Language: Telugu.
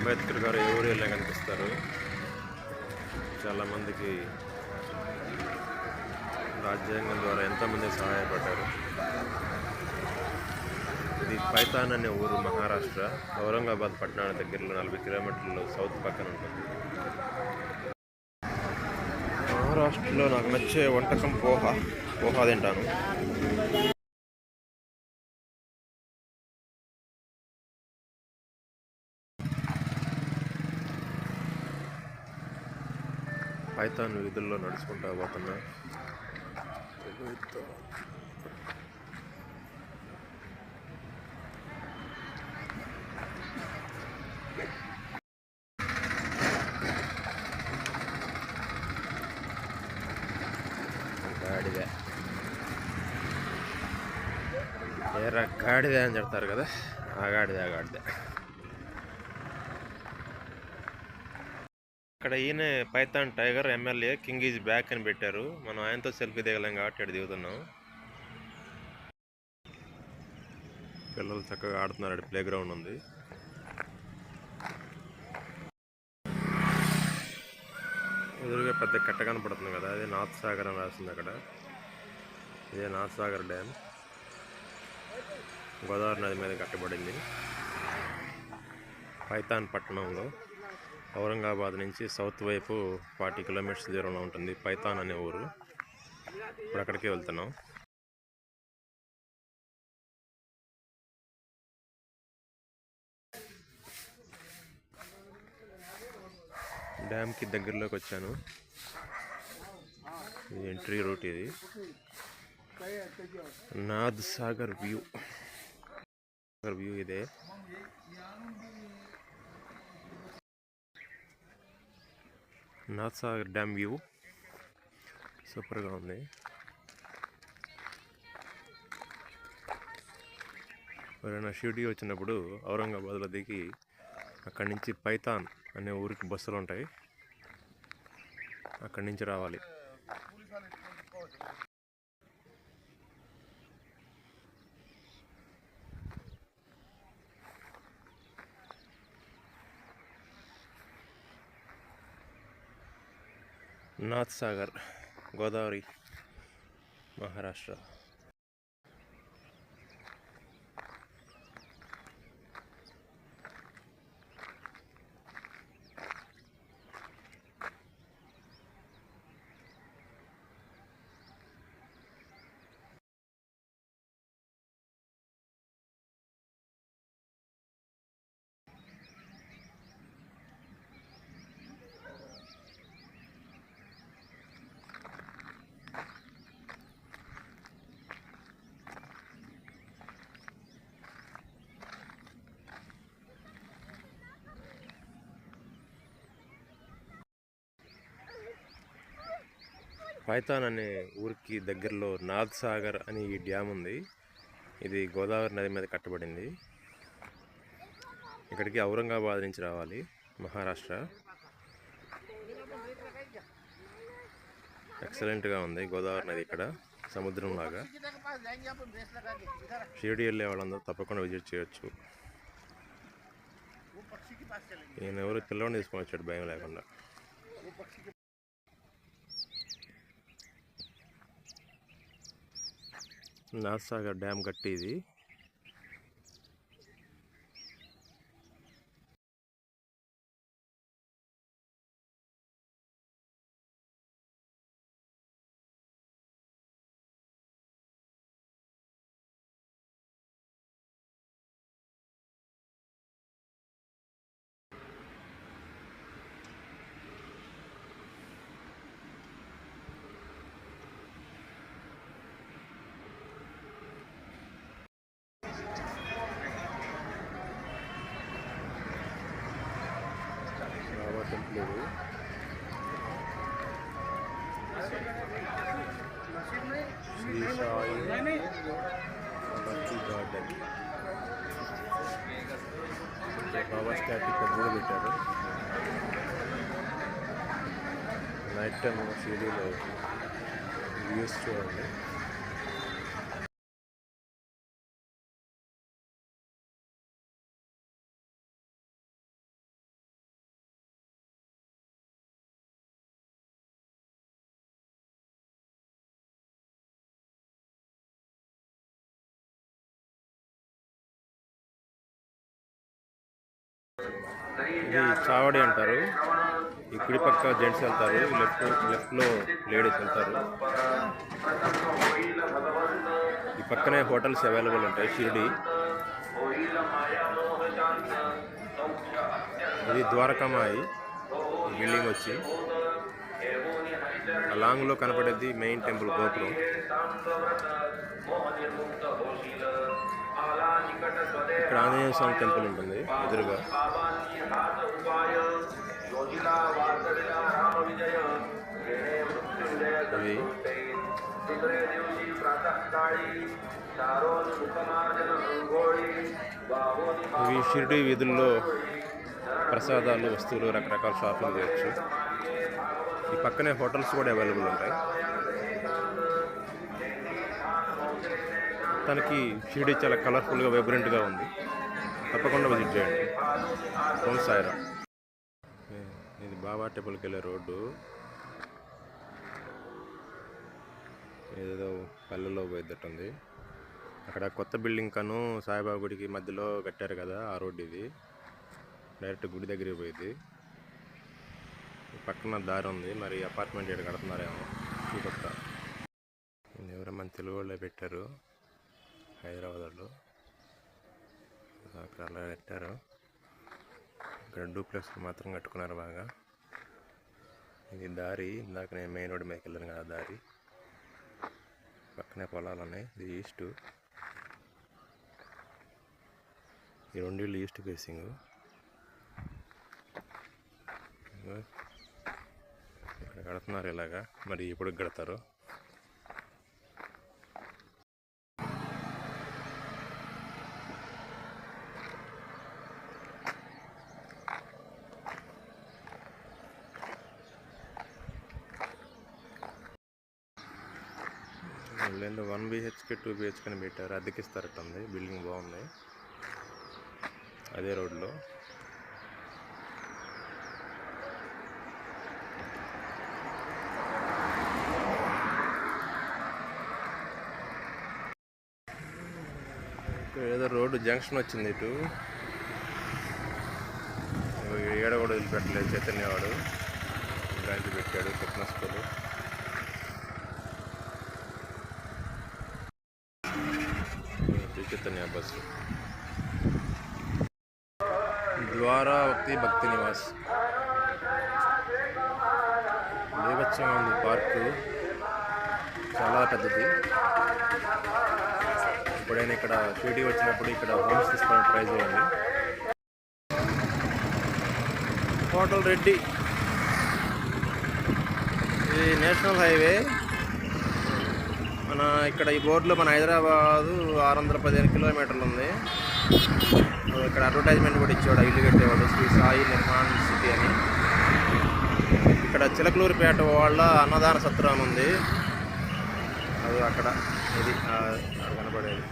అంబేద్కర్ గారు ఏ ఊరిలో కనిపిస్తారు. చాలామందికి రాజ్యాంగం ద్వారా ఎంతోమంది సహాయపడ్డారు. ఇది పైథాన్ అనే ఊరు మహారాష్ట్ర, ఔరంగాబాద్ పట్టణానికి దగ్గరలో 40 కిలోమీటర్లు సౌత్ పక్కన ఉంటుంది. మహారాష్ట్రలో నాకు నచ్చే వంటకం పోహా తింటాను. పైథాన్ వీధుల్లో నడుచుకుంటా పోతున్నా. గాడిద ఏరా గాడిద అని చెప్తారు కదా, ఆ గాడిద ఇక్కడ ఈయన Python tiger MLA king is back అని పెట్టారు. మనం ఆయనతో సెల్ఫీ దిగలేం కాబట్టి ఇక్కడ దిగుతున్నాం. పిల్లలు చక్కగా ఆడుతున్నారు. ప్లే గ్రౌండ్ ఉంది. ఎదురుగా పెద్ద కట్ట కనపడుతుంది కదా, అదే నార్త్ సాగర్ అని రాసింది అక్కడ. ఇదే నార్త్ సాగర్ డ్యామ్, గోదావరి నది మీద కట్టబడింది. పైథాన్ పట్టణంలో ఔరంగాబాద్ నుంచి సౌత్ వైపు 40 కిలోమీటర్స్ దూరంలో ఉంటుంది పైథాన్ అనే ఊరు. ఇప్పుడు అక్కడికే వెళ్తున్నాం. డ్యామ్కి దగ్గరలోకి వచ్చాను. ఇది ఎంట్రీ రూట్. ఇది నాద్ సాగర్ వ్యూ ఇదే. నాథ్ సాగర్ డ్యామ్ వ్యూ సూపర్గా ఉంది. ఎవరైనా షిరిడి వచ్చినప్పుడు ఔరంగాబాద్లో దిగి అక్కడి నుంచి పైథాన్ అనే ఊరికి బస్సులు ఉంటాయి, అక్కడి నుంచి రావాలి. నాథ్ సాగర్, గోదావరి, మహారాష్ట్ర. పైథాన్ అనే ఊరికి దగ్గరలో నాథ్ సాగర్ అని ఈ డ్యామ్ ఉంది. ఇది గోదావరి నది మీద కట్టబడింది. ఇక్కడికి ఔరంగాబాద్ నుంచి రావాలి, మహారాష్ట్ర. ఎక్సలెంట్గా ఉంది గోదావరి నది ఇక్కడ, సముద్రం లాగా. షిరిడి వెళ్ళే వాళ్ళందరూ తప్పకుండా విజిట్ చేయొచ్చు. ఈయన ఎవరు పిల్లవాడిని తీసుకొని వచ్చాడు భయం లేకుండా. నాథ్ సాగర్ డ్యామ్ గట్టి ఇది. టెంపుల్ ఇది. శ్రీ సాయి భక్తి గార్డెన్. బాబా స్టాట్యూ పెద్దగా పెట్టారు. నైట్ టైం షిరిడీలో వ్యూస్ చూడండి. ఇది చావడి అంటారు. ఈ కుడి పక్క జెంట్స్ వెళ్తారు, లెఫ్ట్లో లేడీస్ వెళ్తారు. ఈ పక్కనే హోటల్స్ అవైలబుల్ ఉంటాయి. షిరిడి ఇది ద్వారకామాయి బిల్డింగ్ వచ్చి లాంగ్లో కనపడేది మెయిన్ టెంపుల్ గోపురం. ఇక్కడ ఆంజనేయ స్వామి టెంపుల్ ఉంటుంది ఎదురుగా. ఇవి షిరిడి వీధుల్లో ప్రసాదాలు, వస్తువులు, రకరకాల షాపింగ్ చేయొచ్చు. ఈ పక్కనే హోటల్స్ కూడా అవైలబుల్ ఉంటాయి. తనకి షిరిడి చాలా కలర్ఫుల్గా, వైబ్రెంట్గా ఉంది. తప్పకుండా విజిట్ చేయండి. ఓం సాయిరామ్. ఇది బాబా టెంపుల్కి వెళ్ళే రోడ్డు. ఏదో పల్లెలో పోయిద్దట్టుంది. అక్కడ కొత్త బిల్డింగ్ కను సాయిబాబా గుడికి మధ్యలో కట్టారు కదా, ఆ రోడ్డు ఇది. డైరెక్ట్ గుడి దగ్గరికి పోయింది. పక్కన దారి ఉంది. మరి అపార్ట్మెంట్ ఇక్కడ కడుతున్నారేమో చూపక్క. ఎవరో మన తెలుగు వాళ్ళే పెట్టారు, హైదరాబాద్లో. అక్కడ అలా పెట్టారు. ఇక్కడ డూప్లెక్స్ మాత్రం కట్టుకున్నారు బాగా. ఇది దారి. ఇందాక నేను మెయిన్ రోడ్డు మీదకి వెళ్ళాను కదా, దారి పక్కనే పొలాలు ఉన్నాయి. ఇది ఈస్ట్. ఈ రెండిళ్ళు ఈస్ట్ ఫేసింగ్. ఇక్కడ కడుతున్నారు ఇలాగా. మరి ఎప్పుడు కడతారు? వీళ్ళు 1 BHK 2 BHK అని పెట్టారు. అద్దెకిస్తారట్టుంది. బిల్డింగ్ బాగుంది. అదే రోడ్లో. ఏదో రోడ్డు జంక్షన్ వచ్చింది ఇటు. ఏడ కూడా వదిలిపెట్టలేదు. చైతన్యవాడు బ్రాంచ్ పెట్టాడు. స్వప్న స్కూలు. చైతన్య బస్సు. ద్వారావతి భక్తి నివాస్. దేవచ్చంగా ఉంది పార్కు. చాలా పెద్దది. ఎప్పుడైనా ఇక్కడ షిరిడి వచ్చినప్పుడు ఇక్కడ హోమ్స్ తీసుకోవడానికి ట్రై చేయండి. హోటల్ రెడ్డి. ఇది నేషనల్ హైవే. మన ఇక్కడ ఈ బోర్డులో మన హైదరాబాదు 615 కిలోమీటర్లు ఉంది. ఇక్కడ అడ్వర్టైజ్మెంట్ కూడా ఇచ్చేవాడు, ఇల్లు కట్టేవాడు, శ్రీ సాయి నిర్మాణ్ సిటీ అని. ఇక్కడ చిలకలూరిపేట వాళ్ళ అన్నదాన సత్రం ఉంది. అది అక్కడ. ఇది కనపడేది.